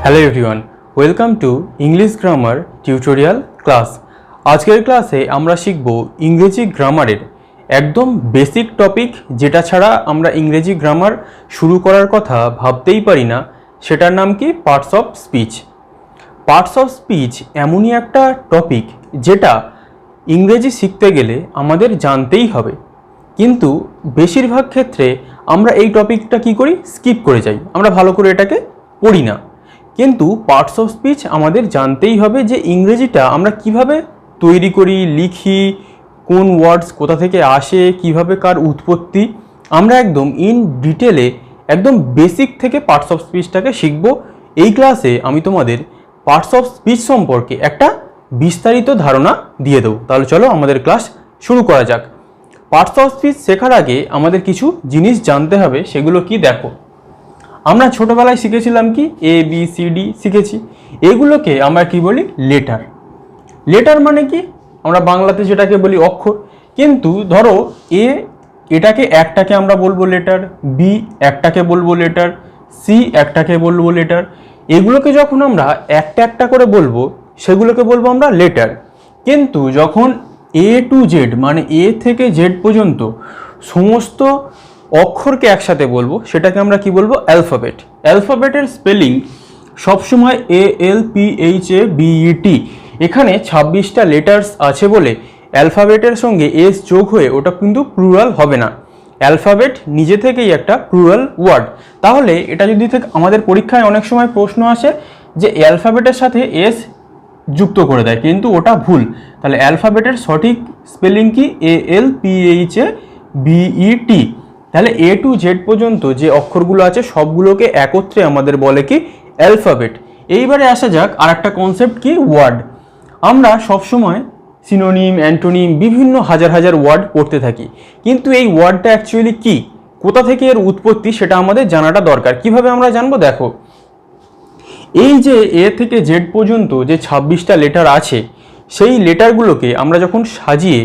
Hello everyone, welcome to English grammar tutorial class. আজকের ক্লাসে আমরা শিখব ইংরেজি গ্রামারের একদম বেসিক টপিক, যেটা ছাড়া আমরা ইংরেজি গ্রামার শুরু করার কথা ভাবতেই পারি না। সেটার নাম কি? Parts of speech. Parts of speech এমনই একটা টপিক যেটা ইংরেজি শিখতে গেলে আমাদের জানতেই হবে, কিন্তু বেশিরভাগ ক্ষেত্রে আমরা এই টপিকটা কি করি? স্কিপ করে যাই, আমরা ভালো করে এটাকে পড়ি না। কিন্তু পার্টস অফ স্পিচ আমাদের জানতেই হবে যে ইংরেজিটা আমরা কিভাবে তৈরি করি, লিখি, কোন ওয়ার্ডস কোথা থেকে আসে, কিভাবে কার উৎপত্তি, আমরা একদম ইন ডিটেলে একদম বেসিক থেকে পার্টস অফ স্পিচটাকে শিখব। এই ক্লাসে আমি তোমাদের পার্টস অফ স্পিচ সম্পর্কে একটা বিস্তারিত ধারণা দিয়ে দেবো। তাহলে চলো আমাদের ক্লাস শুরু করা যাক। পার্টস অফ স্পিচ শেখার আগে আমাদের কিছু জিনিস জানতে হবে। সেগুলো কি? দেখো, আমরা ছোটোবেলায় শিখেছিলাম কি? এ বি সি ডি শিখেছি। এগুলোকে আমরা কি বলি? লেটার। লেটার মানে কি? আমরা বাংলাতে যেটাকে বলি অক্ষর। কিন্তু ধরো এটাকে একটাকে আমরা বলবো লেটার, বি একটাকে বলবো লেটার, সি একটাকে বলবো লেটার। এগুলোকে যখন আমরা একটা একটা করে বলবো সেগুলোকে বলবো আমরা লেটার। কিন্তু যখন এ টু জেড মানে এ থেকে জেড পর্যন্ত সমস্ত অক্ষরকে একসাথে বলবো সেটাকে আমরা কি বলবো? অ্যালফাবেট। অ্যালফাবেটের স্পেলিং সবসময় ALPHABET। এখানে 26টা লেটার্স আছে বলে অ্যালফাবেটের সঙ্গে এস যোগ হয়ে ওটা কিন্তু প্লুরাল হবে না। অ্যালফাবেট নিজে থেকেই একটা প্লুরাল ওয়ার্ড। তাহলে এটা যদি আমাদের পরীক্ষায় অনেক সময় প্রশ্ন আসে যে অ্যালফাবেটের সাথে এস যুক্ত করে দেয়, কিন্তু ওটা ভুল। তাহলে অ্যালফাবেটের সঠিক স্পেলিং কি? ALPHABET। তাহলে এ টু জেড পর্যন্ত যে অক্ষরগুলো আছে সবগুলোকে একত্রে আমাদের বলে কি? অ্যালফাবেট। এইবারে আসা যাক আর একটা কনসেপ্ট কি? ওয়ার্ড। আমরা সবসময় সিনোনিম, অ্যান্টোনিম, বিভিন্ন হাজার হাজার ওয়ার্ড পড়তে থাকি, কিন্তু এই ওয়ার্ডটা অ্যাকচুয়ালি কি, কোথা থেকে এর উৎপত্তি, সেটা আমাদের জানাটা দরকার। কিভাবে আমরা জানবো? দেখো, এই যে এ থেকে জেড পর্যন্ত যে 26টা লেটার আছে, সেই লেটারগুলোকে আমরা যখন সাজিয়ে,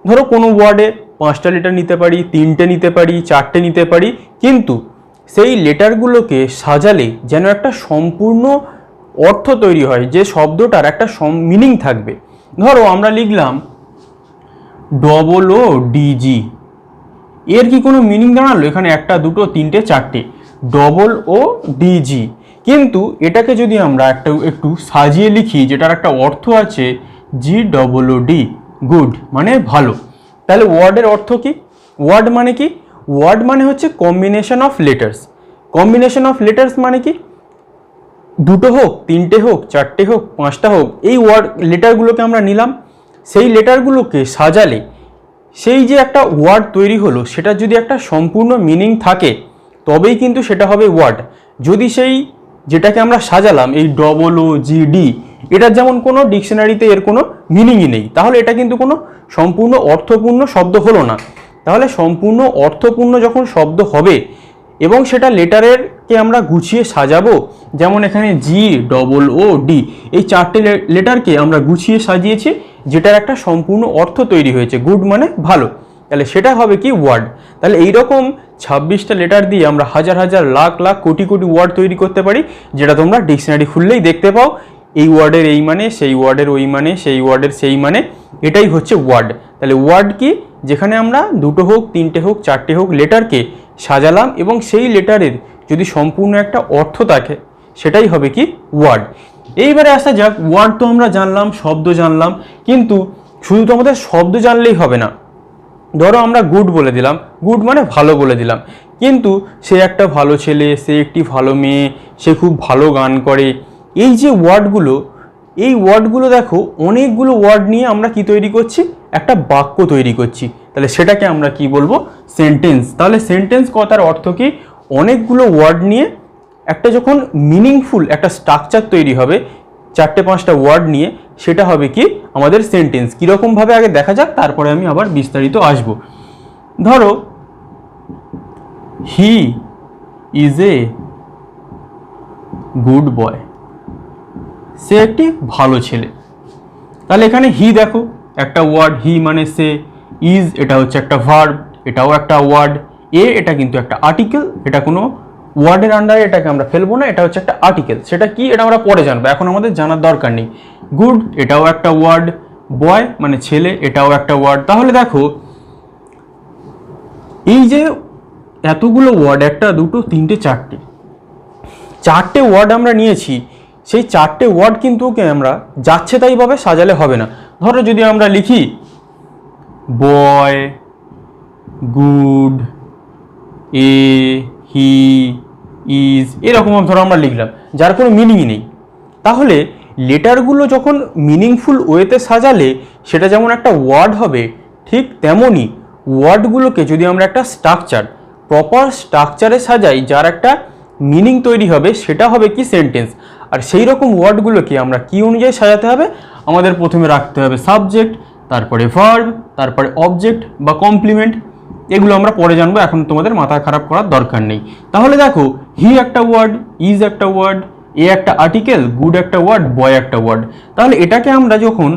ধরো কোনো ওয়ার্ডে 5টা লেটার নিতে পারি, 3টে নিতে পারি, 4টে নিতে পারি, কিন্তু সেই লেটারগুলোকে সাজালে যেন একটা সম্পূর্ণ অর্থ তৈরি হয়, যে শব্দটার একটা মিনিং থাকবে। ধরো আমরা লিখলাম OODG, এর কি কোনো মিনিং দাঁড়ালো? এখানে 1, 2, 3, 4টে OODG। কিন্তু এটাকে যদি আমরা একটু সাজিয়ে লিখি, যেটার একটা অর্থ আছে GOOD, গুড মানে ভালো। তাহলে ওয়ার্ডের অর্থ কি? ওয়ার্ড মানে কি? ওয়ার্ড মানে হচ্ছে combination of letters. Combination of letters মানে কি? 2টো হোক, 3টে হোক, 4টে হোক, 5টা হোক, এই ওয়ার্ড লেটারগুলোকে আমরা নিলাম, সেই লেটারগুলোকে সাজালে সেই যে একটা ওয়ার্ড তৈরি হলো, সেটার যদি একটা সম্পূর্ণ মিনিং থাকে তবেই কিন্তু সেটা হবে ওয়ার্ড। যদি সেই যেটাকে আমরা সাজালাম এই OOGD, এটার যেমন কোনো ডিকশনারিতে এর কোনো মিনিংই নেই, তাহলে এটা কিন্তু কোনো সম্পূর্ণ অর্থপূর্ণ শব্দ হলো না। তাহলে সম্পূর্ণ অর্থপূর্ণ যখন শব্দ হবে এবং সেটা লেটারেরকে আমরা গুছিয়ে সাজাবো, যেমন এখানে GOOD, এই 4টে লেটারকে আমরা গুছিয়ে সাজিয়েছি, যেটার একটা সম্পূর্ণ অর্থ তৈরি হয়েছে, গুড মানে ভালো। তাহলে সেটা হবে কি? ওয়ার্ড। তাহলে এইরকম 26টা লেটার দিয়ে আমরা হাজার হাজার লাখ লাখ কোটি কোটি ওয়ার্ড তৈরি করতে পারি, যেটা তোমরা ডিকশনারি খুললেই দেখতে পাও। এই ওয়ার্ডের এই মানে, সেই ওয়ার্ডের ওই মানে, সেই ওয়ার্ডের সেই মানে, এটাই হচ্ছে ওয়ার্ড। তাহলে ওয়ার্ড কি? যেখানে আমরা 2টো হোক, 3টে হোক, 4টে হোক লেটারকে সাজালাম এবং সেই লেটারের যদি সম্পূর্ণ একটা অর্থ থাকে, সেটাই হবে কি? ওয়ার্ড। এইবারে আসা যাক, ওয়ার্ড তো আমরা জানলাম, শব্দ জানলাম, কিন্তু শুধু তো আমাদের শব্দ জানলেই হবে না। ধরো আমরা গুড বলে দিলাম, গুড মানে ভালো বলে দিলাম, কিন্তু সে একটা ভালো ছেলে, সে একটি ভালো মেয়ে, সে খুব ভালো গান করে। এই যে ওয়ার্ডগুলো, এই ওয়ার্ডগুলো দেখো, অনেকগুলো ওয়ার্ড নিয়ে আমরা কি তৈরি করছি? একটা বাক্য তৈরি করছি। তাহলে সেটাকে আমরা কি বলবো? সেন্টেন্স। তাহলে সেন্টেন্স কথার অর্থ কি? অনেকগুলো ওয়ার্ড নিয়ে একটা যখন মিনিংফুল একটা স্ট্রাকচার তৈরি হবে, 4টে 5টা ওয়ার্ড নিয়ে, সেটা হবে কি? আমাদের সেন্টেন্স। কীরকমভাবে আগে দেখা যাক, তারপরে আমি আবার বিস্তারিত আসবো। ধরো হি ইজ এ গুড বয়, সে একটি ভালো ছেলে। তাহলে এখানে হি দেখো একটা ওয়ার্ড, হি মানে সে, ইজ এটা হচ্ছে একটা ভার্ব, এটাও একটা ওয়ার্ড, এ এটা কিন্তু একটা আর্টিকেল, এটা কোনো ওয়ার্ডের আন্ডারে এটাকে আমরা ফেলবো না, এটা হচ্ছে একটা আর্টিকেল। সেটা কি এটা আমরা পরে জানবো, এখন আমাদের জানার দরকার নেই। গুড এটাও একটা ওয়ার্ড, বয় মানে ছেলে এটাও একটা ওয়ার্ড। তাহলে দেখো এই যে এতগুলো ওয়ার্ড, একটা দুটো তিনটে চারটে ওয়ার্ড আমরা নিয়েছি, সেই চারটে ওয়ার্ড কিন্তু ওকে আমরা যাচ্ছে তাইভাবে সাজালে হবে না। ধরো যদি আমরা লিখি বয়, গুড, এ, হি, ইজ, এরকম ধরো আমরা লিখলাম, যার কোনো মিনিংই নেই। তাহলে লেটারগুলো যখন মিনিংফুল ওয়েতে সাজালে সেটা যেমন একটা ওয়ার্ড হবে, ঠিক তেমনই ওয়ার্ডগুলোকে যদি আমরা একটা প্রপার স্ট্রাকচারে সাজাই, যার একটা মিনিং তৈরি হবে, সেটা হবে কি সেন্টেন্স। আর সেই রকম ওয়ার্ডগুলোকে আমরা কি অনুযায়ী সাজাতে হবে, আমাদের প্রথমে রাখতে হবে সাবজেক্ট, তারপরে ভার্ব, তারপরে অবজেক্ট বা কমপ্লিমেন্ট। এগুলো আমরা পরে জানবো, এখন তোমাদের মাথা খারাপ করার দরকার নেই। তাহলে দেখো হি একটা ওয়ার্ড, ইজ একটা ওয়ার্ড, এ একটা আর্টিকেল, গুড একটা ওয়ার্ড, বয় একটা ওয়ার্ড। তাহলে এটাকে আমরা যখন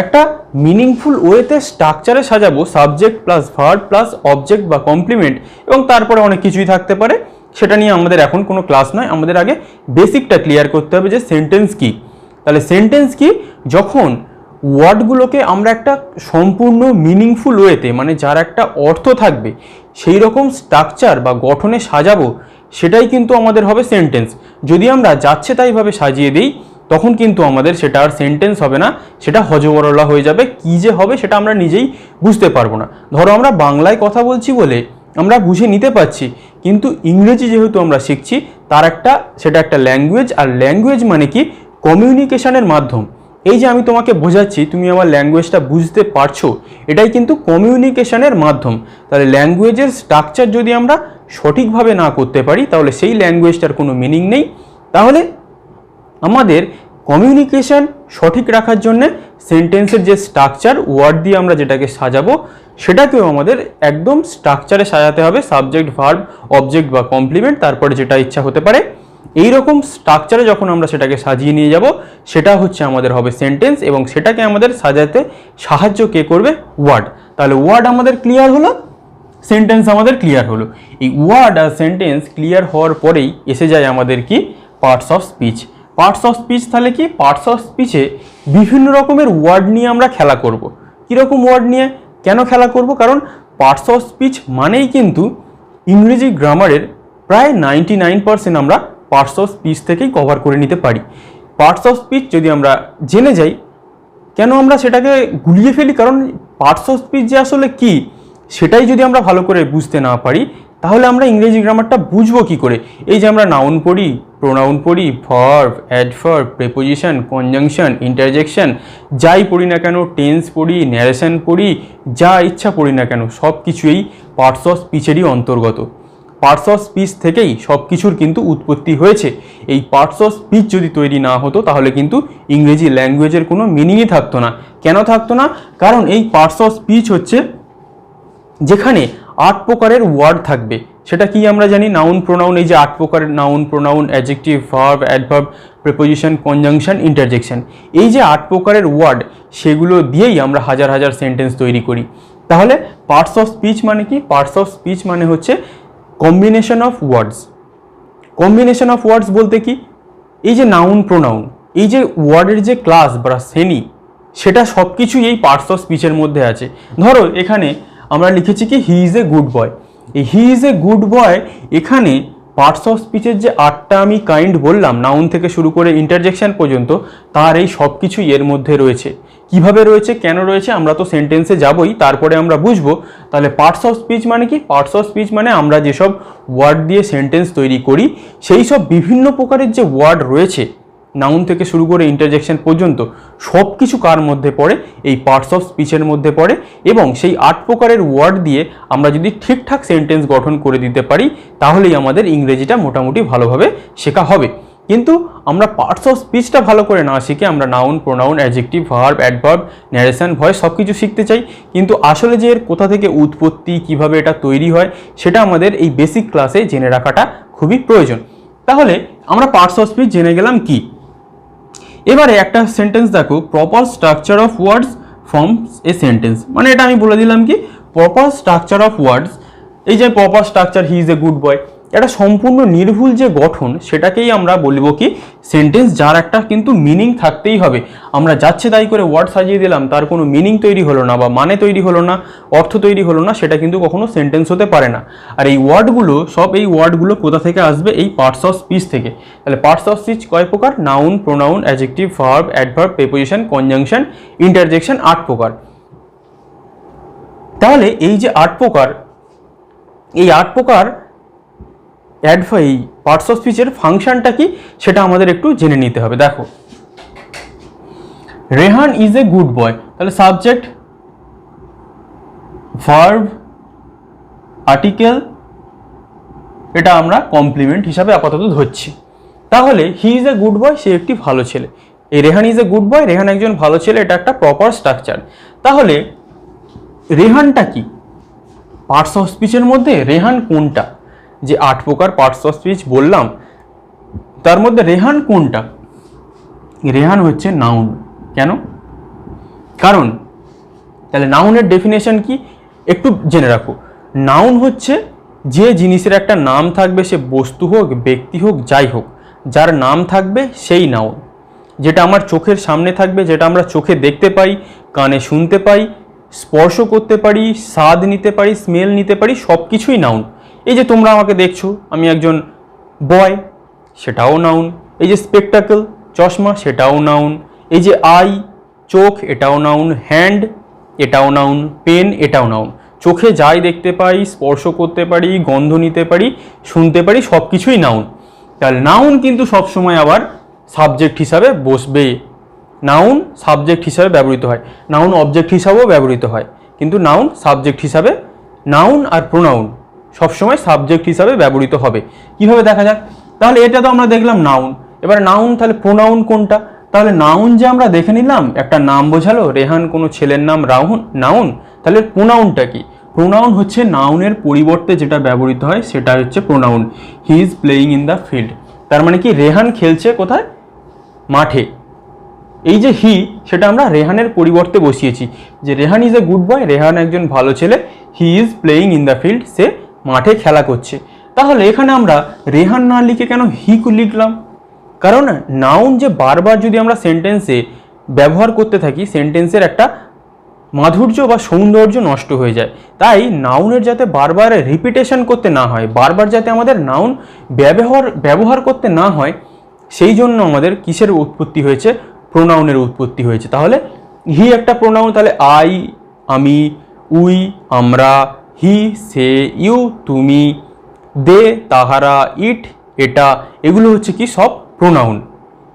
একটা মিনিংফুল ওয়েতে স্ট্রাকচারে সাজাবো, subject plus verb plus object বা কমপ্লিমেন্ট, এবং তারপরে অনেক কিছুই থাকতে পারে, সেটা নিয়ে আমাদের এখন কোনো ক্লাস নয়। আমাদের আগে বেসিকটা ক্লিয়ার করতে হবে যে সেন্টেন্স কি। তাহলে সেন্টেন্স কি, যখন ওয়ার্ডগুলোকে আমরা একটা সম্পূর্ণ মিনিংফুল ওয়েতে, মানে যার একটা অর্থ থাকবে, সেই রকম স্ট্রাকচার বা গঠনে সাজাবো, সেটাই কিন্তু আমাদের হবে সেন্টেন্স। যদি আমরা যাচ্ছে তাইভাবে সাজিয়ে দিই, তখন কিন্তু আমাদের সেটা আর সেন্টেন্স হবে না, সেটা হজবরলা হয়ে যাবে। কি যে হবে সেটা আমরা নিজেই বুঝতে পারবো না। ধরো আমরা বাংলায় কথা বলছি বলে আমরা বুঝে নিতে পারছি, কিন্তু ইংরেজি যেহেতু আমরা শিখছি, তার সেটা একটা ল্যাঙ্গুয়েজ। আর ল্যাঙ্গুয়েজ মানে কি, কমিউনিকেশনের মাধ্যম। এই যে আমি তোমাকে বোঝাচ্ছি, তুমি আমার ল্যাঙ্গুয়েজটা বুঝতে পারছো, এটাই কিন্তু কমিউনিকেশনের মাধ্যম। তাহলে ল্যাঙ্গুয়েজের স্ট্রাকচার যদি আমরা সঠিকভাবে না করতে পারি, তাহলে সেই ল্যাঙ্গুয়েজটার কোনো মিনিং নেই। তাহলে আমাদের কমিউনিকেশন সঠিক রাখার জন্য সেন্টেন্সের যে স্ট্রাকচার, ওয়ার্ড দিয়ে আমরা যেটাকে সাজাবো, সেটাকেও আমাদের একদম স্ট্রাকচারে সাজাতে হবে, সাবজেক্ট, ভার্ব, অবজেক্ট বা কমপ্লিমেন্ট, তারপরে যেটা ইচ্ছা হতে পারে। এই রকম স্ট্রাকচারে যখন আমরা সেটাকে সাজিয়ে নিয়ে যাব, সেটা হচ্ছে আমাদের হবে সেন্টেন্স, এবং সেটাকে আমাদের সাজাতে সাহায্য কে করবে, ওয়ার্ড। তাহলে ওয়ার্ড আমাদের ক্লিয়ার হলো, সেন্টেন্স আমাদের ক্লিয়ার হলো। এই ওয়ার্ড আর সেন্টেন্স ক্লিয়ার হওয়ার পরেই এসে যায় আমাদের কি, parts of speech. Parts of speech তাহলে কি, পার্টস অফ স্পিচে বিভিন্ন রকমের ওয়ার্ড নিয়ে আমরা খেলা করব। কীরকম ওয়ার্ড নিয়ে কেন খেলা করব, কারণ পার্টস অফ স্পিচ মানেই কিন্তু ইংরেজি গ্রামারের প্রায় 99% আমরা পার্টস অফ স্পিচ থেকেই কভার করে নিতে পারি। পার্টস অফ স্পিচ যদি আমরা জেনে যাই, কেন আমরা সেটাকে গুলিয়ে ফেলি, কারণ পার্টস অফ স্পিচ যে আসলে কি, সেটাই যদি আমরা ভালো করে বুঝতে না পারি, তাহলে আমরা ইংরেজি গ্রামারটা বুঝবো কি করে। এই যে আমরা নাউন পড়ি, প্রোনাউন পড়ি, verb, adverb, preposition, conjunction, interjection, যাই পড়ি না কেন, টেন্স পড়ি, ন্যারেশন পড়ি, যা ইচ্ছা পড়ি না কেন, সব কিছুই পার্টস অফ স্পিচেরই অন্তর্গত। পার্টস অফ স্পিচ থেকেই সব কিছুর কিন্তু উৎপত্তি হয়েছে। এই পার্টস অফ স্পিচ যদি তৈরি না হতো, তাহলে কিন্তু ইংরেজি ল্যাঙ্গুয়েজের কোনো মিনিংই থাকতো না। কেন থাকতো না, কারণ এই পার্টস অফ স্পিচ হচ্ছে যেখানে 8 প্রকারের ওয়ার্ড থাকবে। সেটা কি আমরা জানি, নাউন, প্রোনাউন। এই যে 8 প্রকারের noun, pronoun, adjective, verb, adverb, preposition, conjunction, interjection, এই যে 8 প্রকারের ওয়ার্ড, সেগুলো দিয়েই আমরা হাজার হাজার সেন্টেন্স তৈরি করি। তাহলে পার্টস অফ স্পিচ মানে কি, পার্টস অফ স্পিচ মানে হচ্ছে combination of words. Combination of words বলতে কি, এই যে নাউন, প্রোনাউন, এই যে ওয়ার্ডের যে ক্লাস বা শ্রেণী, সেটা সব কিছুই এই পার্টস অফ স্পিচের মধ্যে আছে। ধরো এখানে আমরা লিখেছি কি, হি ইজ এ গুড বয়। এই হি ইজ এ গুড বয়, এখানে পার্টস অফ স্পিচের যে 8টা আমি কাইন্ড বললাম, নাউন থেকে শুরু করে ইন্টারজেকশন পর্যন্ত, তার এই সব কিছুই এর মধ্যে রয়েছে। কিভাবে রয়েছে, কেন রয়েছে, আমরা তো সেন্টেন্সে যাবই, তারপরে আমরা বুঝবো। তাহলে পার্টস অফ স্পিচ মানে কি, পার্টস অফ স্পিচ মানে আমরা যেসব ওয়ার্ড দিয়ে সেন্টেন্স তৈরি করি, সেই সব বিভিন্ন প্রকারের যে ওয়ার্ড রয়েছে, নাউন থেকে শুরু করে ইন্টারজেকশন পর্যন্ত, সব কিছু কার মধ্যে পড়ে, এই পার্টস অফ স্পিচের মধ্যে পড়ে। এবং সেই 8 প্রকারের ওয়ার্ড দিয়ে আমরা যদি ঠিকঠাক সেন্টেন্স গঠন করে দিতে পারি, তাহলেই আমাদের ইংরেজিটা মোটামুটি ভালোভাবে শেখা হবে। কিন্তু আমরা পার্টস অফ স্পিচটা ভালো করে না শিখে আমরা noun, pronoun, adjective, verb, adverb, narration, voice সব কিছু শিখতে চাই, কিন্তু আসলে যে এর কোথা থেকে উৎপত্তি, কিভাবে এটা তৈরি হয়, সেটা আমাদের এই বেসিক ক্লাসে জেনে রাখাটা খুবই প্রয়োজন। তাহলে আমরা পার্টস অফ স্পিচ জেনে গেলাম কি। এবারে একটা সেন্টেন্স দেখো, proper structure of words forms a sentence. মানে এটা আমি বলে দিলাম কি, প্রপার স্ট্রাকচার অফ ওয়ার্ডস, এই যে proper structure, he is a good বয়, একটা সম্পূর্ণ নির্ভুল যে গঠন সেটাকেই আমরা বলবো কি সেন্টেন্স, যার একটা কিন্তু মিনিং থাকতেই হবে। আমরা যাচ্ছে তাই করে ওয়ার্ড সাজিয়ে দিলাম, তার কোনো মিনিং তৈরি হলো না বা মানে তৈরি হলো না, অর্থ তৈরি হলো না, সেটা কিন্তু কখনো সেন্টেন্স হতে পারে না। আর এই ওয়ার্ডগুলো কোথা থেকে আসবে? এই পার্টস অফ স্পিচ থেকে। তাহলে পার্টস অফ স্পিচ কয় প্রকার? Noun, pronoun, adjective, verb, adverb, preposition, conjunction, interjection, 8 প্রকার। তাহলে এই যে 8 প্রকার, এই 8 প্রকার এই পার্টস অফ স্পিচের ফাংশনটা কি সেটা আমাদের একটু জেনে নিতে হবে। দেখো, রেহান ইজ এ গুড বয়, তাহলে সাবজেক্ট, ভার্ব, আর্টিকেল, এটা আমরা কমপ্লিমেন্ট হিসাবে আপাতত ধরছি। তাহলে হি ইজ এ গুড বয়, সে একটি ভালো ছেলে। এই Rehan is a good boy, Rehan একজন ভালো ছেলে, এটা একটা প্রপার স্ট্রাকচার। তাহলে রেহানটা কি? পার্টস অফ স্পিচের মধ্যে রেহান কোনটা? যে 8 প্রকার পার্টস অফ স্পিচ বললাম তার মধ্যে রেহান কোনটা? রেহান হচ্ছে নাউন। কেন? কারণ তাহলে নাউনের ডেফিনেশন কি একটু জেনে রাখো। নাউন হচ্ছে যে জিনিসের একটা নাম থাকবে, সে বস্তু হোক, ব্যক্তি হোক, যাই হোক, যার নাম থাকবে সেই নাউন। যেটা আমার চোখের সামনে থাকবে, যেটা আমরা চোখে দেখতে পাই, কানে শুনতে পাই, স্পর্শ করতে পারি, স্বাদ নিতে পারি, স্মেল নিতে পারি, সব কিছুই নাউন। এই যে তোমরা আমাকে দেখছো, আমি একজন বয়, সেটাও নাউন। এই যে স্পেকটাকল, চশমা, সেটাও নাউন। এই যে আই, চোখ, এটাও নাউন। হ্যান্ড, এটাও নাউন। পেন, এটাও নাউন। চোখে যাই দেখতে পাই, স্পর্শ করতে পারি, গন্ধ নিতে পারি, শুনতে পারি, সব কিছুই নাউন। তাহলে নাউন কিন্তু সবসময় আবার সাবজেক্ট হিসাবে বসবে। নাউন সাবজেক্ট হিসাবে ব্যবহৃত হয়, নাউন অবজেক্ট হিসাবেও ব্যবহৃত হয়, কিন্তু নাউন সাবজেক্ট হিসাবে, নাউন আর প্রোনাউন সবসময় সাবজেক্ট হিসাবে ব্যবহৃত হবে। কিভাবে দেখা যাক? তাহলে এটা তো আমরা দেখলাম নাউন। এবার নাউন, তাহলে প্রোনাউন কোনটা? তাহলে নাউন যে আমরা দেখে নিলাম, একটা নাম বোঝালো, রেহান কোনো ছেলের নাম, রাহুন, নাউন। তাহলে প্রোনাউনটা কি? প্রোনাউন হচ্ছে নাউনের পরিবর্তে যেটা ব্যবহৃত হয় সেটা হচ্ছে pronoun. He is playing in the field, তার মানে কি রেহান খেলছে কোথায়? মাঠে। এই যে হি, সেটা আমরা রেহানের পরিবর্তে বসিয়েছি, যে Rehan is a good boy, Rehan একজন ভালো ছেলে, he is playing in the field, সে মাঠে খেলা করছে। তাহলে এখানে আমরা রেহান না লিখে কেন হি লিখলাম? কারণ নাউন যে বারবার যদি আমরা সেন্টেন্সে ব্যবহার করতে থাকি, সেন্টেন্সের একটা মাধুর্য বা সৌন্দর্য নষ্ট হয়ে যায়। তাই নাউনের যাতে বারবার রিপিটেশন করতে না হয়, বারবার যাতে আমাদের নাউন ব্যবহার করতে না হয়, সেই জন্য আমাদের কিসের উৎপত্তি হয়েছে? প্রোনাউনের উৎপত্তি হয়েছে। তাহলে হি একটা প্রোনাউন, তাহলে আই, আমি, উই, আমরা, হি, সে, ইউ, তুমি, দে, তাহারা, ইট, এটা, এগুলো হচ্ছে কি সব প্রোনাউন।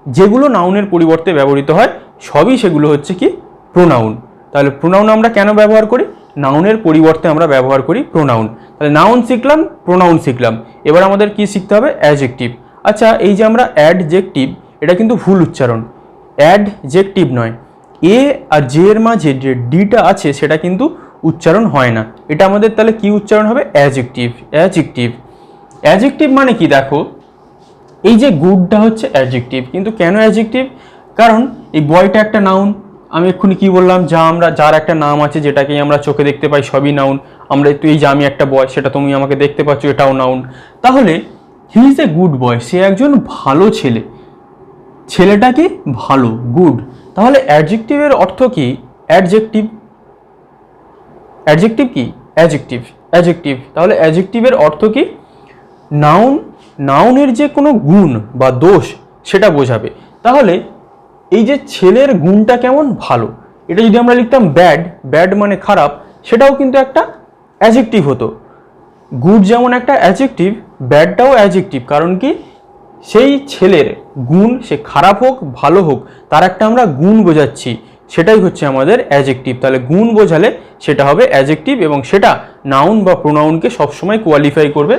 যেগুলো নাউনের পরিবর্তে ব্যবহৃত হয় সবই সেগুলো হচ্ছে কি প্রোনাউন। তাহলে প্রোনাউন আমরা কেন ব্যবহার করি? নাউনের পরিবর্তে আমরা ব্যবহার করি প্রোনাউন। তাহলে নাউন শিখলাম, প্রোনাউন শিখলাম, এবার আমাদের কি শিখতে হবে? অ্যাডজেক্টিভ। আচ্ছা, এই যে আমরা অ্যাডজেক্টিভ, এটা কিন্তু ভুল উচ্চারণ, অ্যাডজেক্টিভ নয়। এ আর জে এর মাঝে যে ডিটা আছে সেটা কিন্তু উচ্চারণ হয় না, এটা আমাদের তাহলে কি উচ্চারণ হবে? অ্যাডজেক্টিভ। অ্যাডজেক্টিভ, অ্যাডজেক্টিভ মানে কি? দেখো, এই যে গুডটা হচ্ছে অ্যাডজেক্টিভ, কিন্তু কেন অ্যাডজেক্টিভ? কারণ এই বয়টা একটা নাউন। আমি এক্ষুনি কি বললাম? যার একটা নাম আছে, যেটাকেই আমরা চোখে দেখতে পাই, সবই নাউন। আমরা একটু এই যে আমি একটা বয়, সেটা তুমি আমাকে দেখতে পাচ্ছ, এটাও নাউন। তাহলে হি ইজ এ গুড বয়, সে একজন ভালো ছেলে। ছেলেটা কি? ভালো, গুড। তাহলে অ্যাডজেক্টিভের অর্থ কি? অ্যাডজেক্টিভ। অ্যাডজেক্টিভ কি? অ্যাডজেক্টিভ। অ্যাডজেক্টিভ, তাহলে অ্যাডজেক্টিভের অর্থ কি? নাউন, নাউনের যে কোনো গুণ বা দোষ সেটা বোঝাবে। তাহলে এই যে ছেলের গুণটা কেমন? ভালো। এটা যদি আমরা লিখতাম ব্যাড, ব্যাড মানে খারাপ, সেটাও কিন্তু একটা অ্যাডজেক্টিভ হতো। গুড যেমন একটা অ্যাডজেক্টিভ, ব্যাডটাও অ্যাডজেক্টিভ। কারণ কি? সেই ছেলের গুণ, সে খারাপ হোক ভালো হোক, তার একটা আমরা গুণ বোঝাচ্ছি, সেটাই হচ্ছে আমাদের অ্যাডজেক্টিভ। তাহলে গুণ বোঝালে সেটা হবে অ্যাডজেক্টিভ, এবং সেটা নাউন বা প্রোনাউনকে সবসময় কোয়ালিফাই করবে।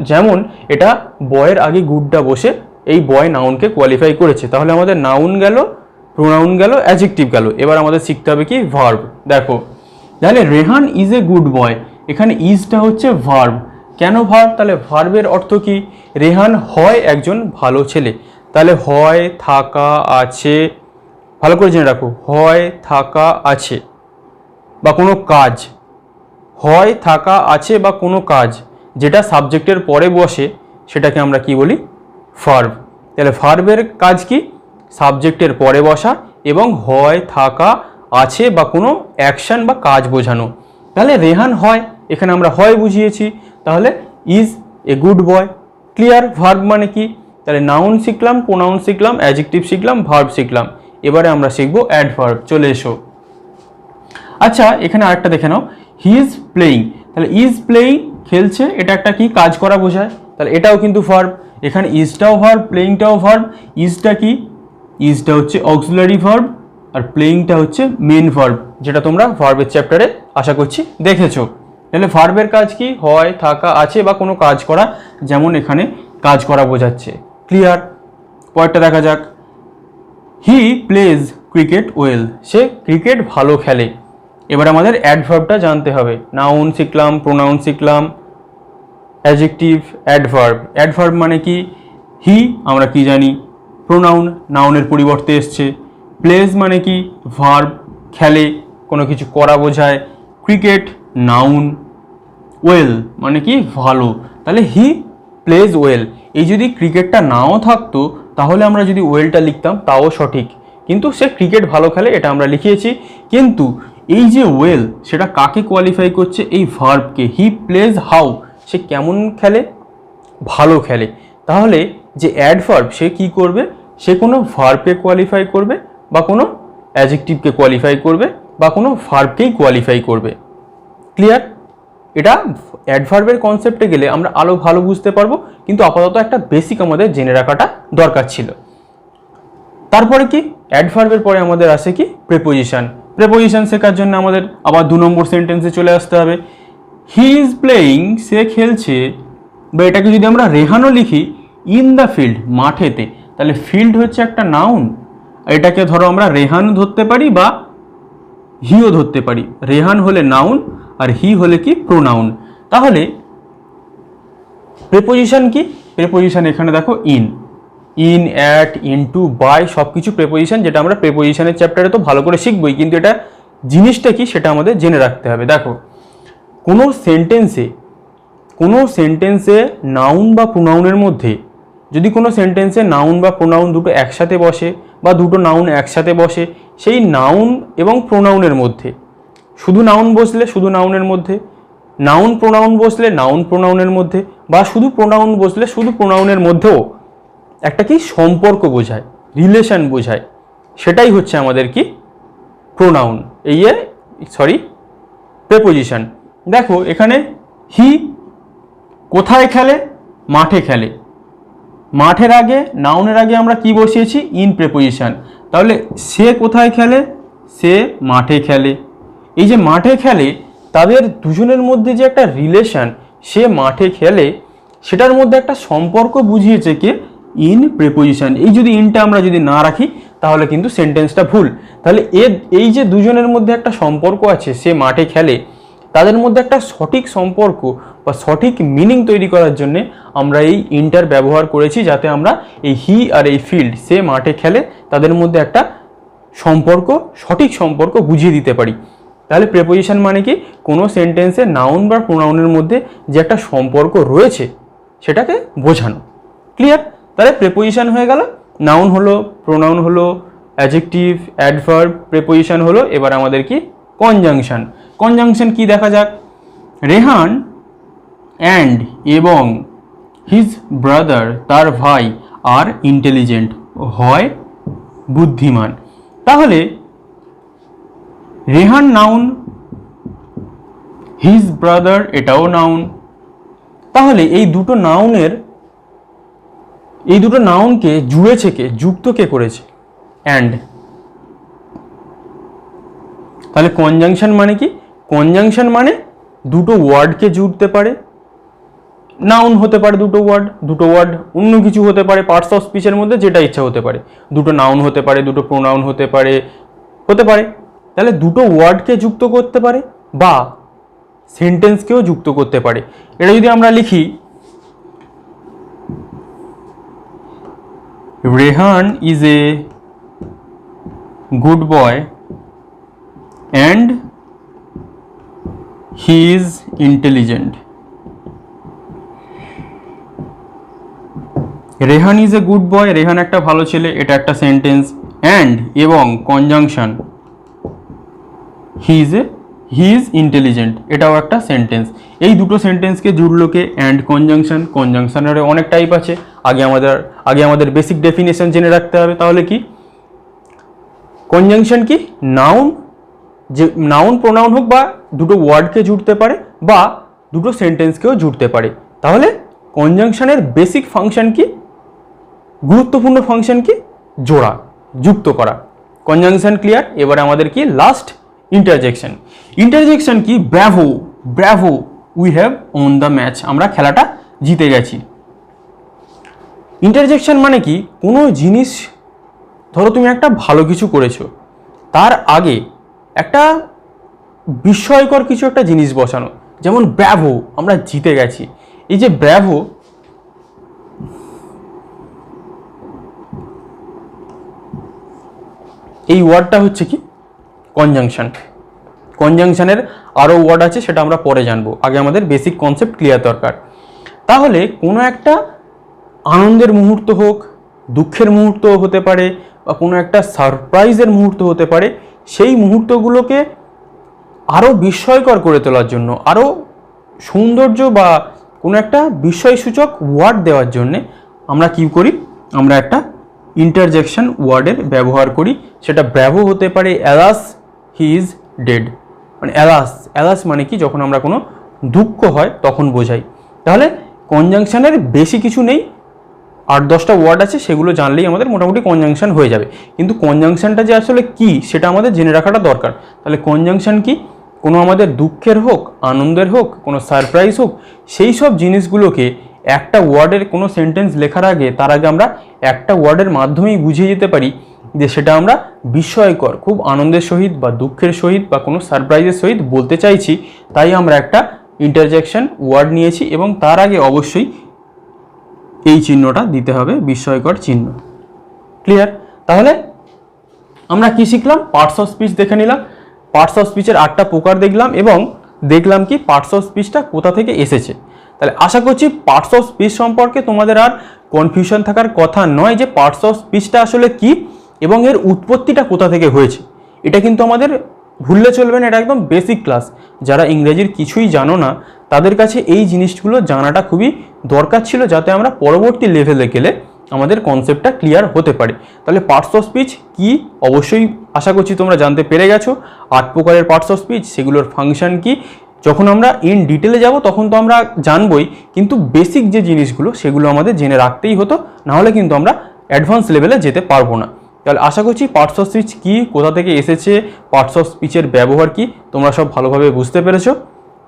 যেমন এটা বয়ের আগে গুডটা বসে এই বয় নাউনকে কোয়ালিফাই করেছে। তাহলে আমাদের নাউন গেল, প্রোনাউন গেল, অ্যাডজেক্টিভ গেল। এবার আমাদের শিখতে হবে কি? ভার্ব। দেখো, তাহলে রেহান ইজ এ গুড বয়, এখানে ইজটা হচ্ছে ভার্ব। কেন ভার্ব? তাহলে ভার্বের অর্থ কি? রেহান হয় একজন ভালো ছেলে। তাহলে হয়, থাকা, আছে, ভালো করে জেনে রাখো, হয়, থাকা, আছে, বা কোনো কাজ, হয়, থাকা, আছে বা কোনো কাজ, যেটা সাবজেক্টের পরে বসে সেটাকে আমরা কি বলি, ভার্ব। তাহলে ভার্বের কাজ কি, সাবজেক্টের পরে বসা এবং হয়, থাকা, আছে বা কোনো অ্যাকশন বা কাজ বোঝানো। তাহলে রেহান হয়, এখানে আমরা হয় বুঝিয়েছি, তাহলে is a good boy. Clear? Verb মানে কি, তাহলে নাউন শিখলাম, প্রোনাউন শিখলাম, অ্যাডজেক্টিভ শিখলাম, ভার্ব শিখলাম। এবারে আমরা শিখবো অ্যাডভার্ব। চলে এসো। আচ্ছা, এখানে আরেকটা দেখে নাও, হি ইজ প্লেয়িং। তাহলে ইজ প্লেয়িং, খেলছে, এটা একটা কি, কাজ করা বোঝায়, তাহলে এটাও কিন্তু ভার্ব। এখানে ইজটাও ভার্ব, প্লেয়িংটাও ভার্ব। ইজটা কি, ইজটা হচ্ছে অক্সিলারি ভার্ব, আর প্লেয়িংটা হচ্ছে মেন ভার্ব, যেটা তোমরা ভার্বের চ্যাপ্টারে আশা করছি দেখেছো। তাহলে ভার্বের কাজ কি, হয়, থাকা, আছে বা কোনো কাজ করা, যেমন এখানে কাজ করা বোঝাচ্ছে। ক্লিয়ার? পরেরটা দেখা যাক, হি প্লেজ ক্রিকেট ওয়েল। সে ক্রিকেট ভালো খেলে। এবার আমাদের অ্যাডভার্বটা জানতে হবে। নাউন শিখলাম, প্রোনাউন শিখলাম, অ্যাডজেক্টিভ, অ্যাডভার্ব। অ্যাডভার্ব মানে কি, হি আমরা কি জানি, প্রোনাউন, নাউনের পরিবর্তে এসছে। প্লেজ মানে কি, ভার্ব, খেলে, কোনো কিছু করা বোঝায়। ক্রিকেট নাউন, ওয়েল মানে কি, ভালো। তাহলে হি প্লেজ ওয়েল। এই যদি ক্রিকেটটা নাও থাকতো তাহলে আমরা যদি ওয়েলটা লিখতাম তাও সঠিক, কিন্তু সে ক্রিকেট ভালো খেলে এটা আমরা লিখিয়েছি। কিন্তু এই যে ওয়েল, সেটা কাকে কোয়ালিফাই করছে, এই ভার্বকে। হি প্লেজ হাউ, সে কেমন খেলে, ভালো খেলে। তাহলে যে অ্যাডভার্ব সে কি করবে, সে কোনো ভার্বকে কোয়ালিফাই করবে বা কোনো অ্যাডজেক্টিভকে কোয়ালিফাই করবে বা কোনো ভার্বকেই কোয়ালিফাই করবে। ক্লিয়ার? এটা অ্যাডভার্বের কনসেপ্টে গেলে আমরা আরও ভালো বুঝতে পারবো, কিন্তু আপাতত একটা বেসিক আমাদের জেনে রাখাটা দরকার ছিল। তারপরে কি, অ্যাডভার্বের পরে আমাদের আসে কি, প্রেপোজিশন। প্রেপোজিশন শেখার জন্য আমাদের আবার 2 নম্বর সেন্টেন্সে চলে আসতে হবে। হি ইজ প্লেয়িং, সে খেলছে, বা এটাকে যদি আমরা রেহানও লিখি, ইন দ্য ফিল্ড, মাঠেতে। তাহলে ফিল্ড হচ্ছে একটা নাউন, এটাকে ধরো আমরা রেহান ধরতে পারি বা হিও ধরতে পারি। রেহান হলে নাউন আর হি হলে কি, প্রোনাউন। তাহলে প্রেপোজিশন কি, প্রেপোজিশন এখানে দেখো in, in, at, into, by, সব কিছু প্রেপোজিশন, যেটা আমরা প্রেপোজিশনের চ্যাপ্টারে তো ভালো করে শিখবই, কিন্তু এটা জিনিসটা কি সেটা আমাদের জেনে রাখতে হবে। দেখো, কোনো সেন্টেন্সে নাউন বা প্রোনাউনের মধ্যে, যদি কোনো সেন্টেন্সে নাউন বা প্রোনাউন দুটো একসাথে বসে বা দুটো নাউন একসাথে বসে, সেই নাউন এবং প্রোনাউনের মধ্যে, শুধু নাউন বসলে শুধু নাউনের মধ্যে, নাউন প্রোনাউন বসলে নাউন প্রোনাউনের মধ্যে, বা শুধু প্রোনাউন বসলে শুধু প্রোনাউনের মধ্যেও একটা কি সম্পর্ক বোঝায়, রিলেশন বোঝায়, সেটাই হচ্ছে আমাদের কি, প্রোনাউন। প্রেপোজিশন। দেখো এখানে হি কোথায় খেলে, মাঠে খেলে। মাঠের আগে, নাউনের আগে আমরা কি বসিয়েছি, ইন প্রেপোজিশন। তাহলে সে কোথায় খেলে, সে মাঠে খেলে। এই যে মাঠে খেলে, তাদের দুজনের মধ্যে যে একটা রিলেশন, সে মাঠে খেলে, সেটার মধ্যে একটা সম্পর্ক বুঝিয়েছে কে, ইন প্রেপোজিশন। এই যদি ইনটা আমরা যদি না রাখি তাহলে কিন্তু সেন্টেন্সটা ভুল। তাহলে এই যে দুজনের মধ্যে একটা সম্পর্ক আছে, সে মাঠে খেলে, তাদের মধ্যে একটা সঠিক সম্পর্ক বা সঠিক মিনিং তৈরি করার জন্য আমরা এই ইনটার ব্যবহার করেছি, যাতে আমরা এই হি আর এই ফিল্ড, সে মাঠে খেলে, তাদের মধ্যে একটা সম্পর্ক, সঠিক সম্পর্ক বুঝিয়ে দিতে পারি। তাহলে প্রেপোজিশন মানে কি, কোনো সেন্টেন্সে নাউন বা প্রোনাউনের মধ্যে যে একটা সম্পর্ক রয়েছে সেটাকে বোঝানো। ক্লিয়ার? তাহলে প্রেপোজিশন হয়ে গেল, নাউন হলো, প্রোনাউন হলো, অ্যাডজেক্টিভ, অ্যাডভার্ব, প্রেপোজিশন হলো। এবার আমাদের কি, কনজাংশন। কনজাংশন কি দেখা যাক, রেহান অ্যান্ড এবং হিজ ব্রাদার, তার ভাই, আর ইন্টেলিজেন্ট, হয় বুদ্ধিমান। তাহলে রেহান নাউন, হিজ ব্রাদার এটাও নাউন। তাহলে এই দুটো নাউনকে জুড়েছে কে, যুক্ত কে করেছে, অ্যান্ড। তাহলে কনজাংশন মানে কি, কনজাংশন মানে দুটো ওয়ার্ডকে জুড়তে পারে। নাউন হতে পারে দুটো ওয়ার্ড, অন্য কিছু হতে পারে, পার্টস অফ স্পিচের মধ্যে যেটা ইচ্ছা হতে পারে, দুটো নাউন হতে পারে, দুটো প্রোনাউন হতে পারে। তাহলে দুটো ওয়ার্ডকে যুক্ত করতে পারে বা সেন্টেন্সকেও যুক্ত করতে পারে। এটা যদি আমরা লিখি, Rehan is a good boy and he is intelligent. Rehan is a good boy, Rehan একটা ভালো ছেলে, এটা একটা সেন্টেন্স। অ্যান্ড এবং কনজাংশন হি ইজ ইন্টেলিজেন্ট, এটাও একটা সেন্টেন্স। এই দুটো সেন্টেন্সকে জুড়লোকে অ্যান্ড কনজাংশন, কনজাংশনের অনেক টাইপ আছে, আগে আমাদের বেসিক ডেফিনেশন জেনে রাখতে হবে। তাহলে কি কনজাংশন কি? নাউন, যে নাউন প্রোনাউন হোক বা দুটো ওয়ার্ডকে জুড়তে পারে বা দুটো সেন্টেন্সকেও জুড়তে পারে। তাহলে কনজাংশনের বেসিক ফাংশন কি? গুরুত্বপূর্ণ ফাংশন কি? জোড়া, যুক্ত করা। Conjunction clear. এবারে আমাদের কি লাস্ট ইন্টারজেকশন। ইন্টারজেকশন কি? Bravo, bravo, we have won the match, আমরা খেলাটা জিতে গেছি। ইন্টারজেকশন মানে কি? কোনো জিনিস, ধরো তুমি একটা ভালো কিছু করেছো, তার আগে একটা বিস্ময়কর কিছু একটা জিনিস বসানো, যেমন ব্র্যাভো, আমরা জিতে গেছি। এই যে ব্র্যাভো, এই ওয়ার্ডটা হচ্ছে কি? কনজাংশন। কনজাংশনের আরও ওয়ার্ড আছে, সেটা আমরা পরে জানবো, আগে আমাদের বেসিক কনসেপ্ট ক্লিয়ার দরকার। তাহলে কোনো একটা আনন্দের মুহূর্ত হোক, দুঃখের মুহূর্ত হতে পারে, বা কোনো একটা সারপ্রাইজের মুহূর্ত হতে পারে, সেই মুহূর্তগুলোকে আরও বিস্ময়কর করে তোলার জন্য, আরও সৌন্দর্য বা কোনো একটা বিস্ময়সূচক ওয়ার্ড দেওয়ার জন্যে আমরা কি করি? আমরা একটা ইন্টারজেকশন ওয়ার্ডের ব্যবহার করি। সেটা ব্র্যাভো হতে পারে, অ্যালাস হি ইজ ডেড, মানে অ্যালাস, অ্যালাস মানে কি? যখন আমরা কোনো দুঃখ হয় তখন বোঝাই। তাহলে কনজাংশনের বেশি কিছু নেই, 8-10টা ওয়ার্ড আছে, সেগুলো জানলেই আমাদের মোটামুটি কনজাংশন হয়ে যাবে। কিন্তু কনজাংশনটা যে আসলে কি সেটা আমাদের জেনে রাখাটা দরকার। তাহলে কনজাংশন কি? কোনো আমাদের দুঃখের হোক, আনন্দের হোক, কোনো সারপ্রাইজ হোক, সেই সব জিনিসগুলোকে একটা ওয়ার্ডের কোনো সেন্টেন্স লেখার আগে, তার আগে আমরা একটা ওয়ার্ডের মাধ্যমেই বুঝিয়ে যেতে পারি যে সেটা আমরা বিস্ময়কর, খুব আনন্দের সহিত বা দুঃখের সহিত বা কোনো সারপ্রাইজের সহিত বলতে চাইছি। তাই আমরা একটা ইন্টারজেকশন ওয়ার্ড নিয়েছি এবং তার আগে অবশ্যই এই চিহ্নটা দিতে হবে, বিস্ময়কর চিহ্ন। ক্লিয়ার? তাহলে আমরা কি শিখলাম? পার্টস অফ স্পিচ দেখে নিলাম, পার্টস অফ স্পিচের 8টা প্রকার দেখলাম এবং দেখলাম কি পার্টস অফ স্পিচটা কোথা থেকে এসেছে। তাহলে আশা করছি পার্টস অফ স্পিচ সম্পর্কে তোমাদের আর কনফিউশন থাকার কথা নয় যে পার্টস অফ স্পিচটা আসলে কি এবং এর উৎপত্তিটা কোথা থেকে হয়েছে। এটা কিন্তু আমাদের ভুললে চলবে না, এটা একদম বেসিক ক্লাস। যারা ইংরেজির কিছুই জানো না তাদের কাছে এই জিনিসগুলো জানাটা খুবই দরকার ছিল, যাতে আমরা পরবর্তী লেভেলে গেলে আমাদের কনসেপ্টটা ক্লিয়ার হতে পারে। তাহলে পার্টস অফ স্পিচ কি অবশ্যই আশা করছি তোমরা জানতে পেরে গেছো। 8 প্রকারের পার্টস অফ স্পিচ, সেগুলোর ফাংশন কি, যখন আমরা ইন ডিটেলে যাব তখন তো আমরা জানবই, কিন্তু বেসিক যে জিনিসগুলো সেগুলো আমাদের জেনে রাখতেই হতো, নাহলে কিন্তু আমরা অ্যাডভান্স লেভেলে যেতে পারবো না। তাহলে আশা করছি পার্টস অফ স্পিচ কি, কোথা থেকে এসেছে, পার্টস অফ স্পিচের ব্যবহার কি, তোমরা সব ভালোভাবে বুঝতে পেরেছো।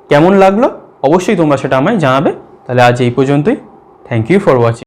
কেমন লাগলো অবশ্যই তোমরা সেটা আমায় জানাবে। তাহলে আজ এই পর্যন্তই। Thank you for watching.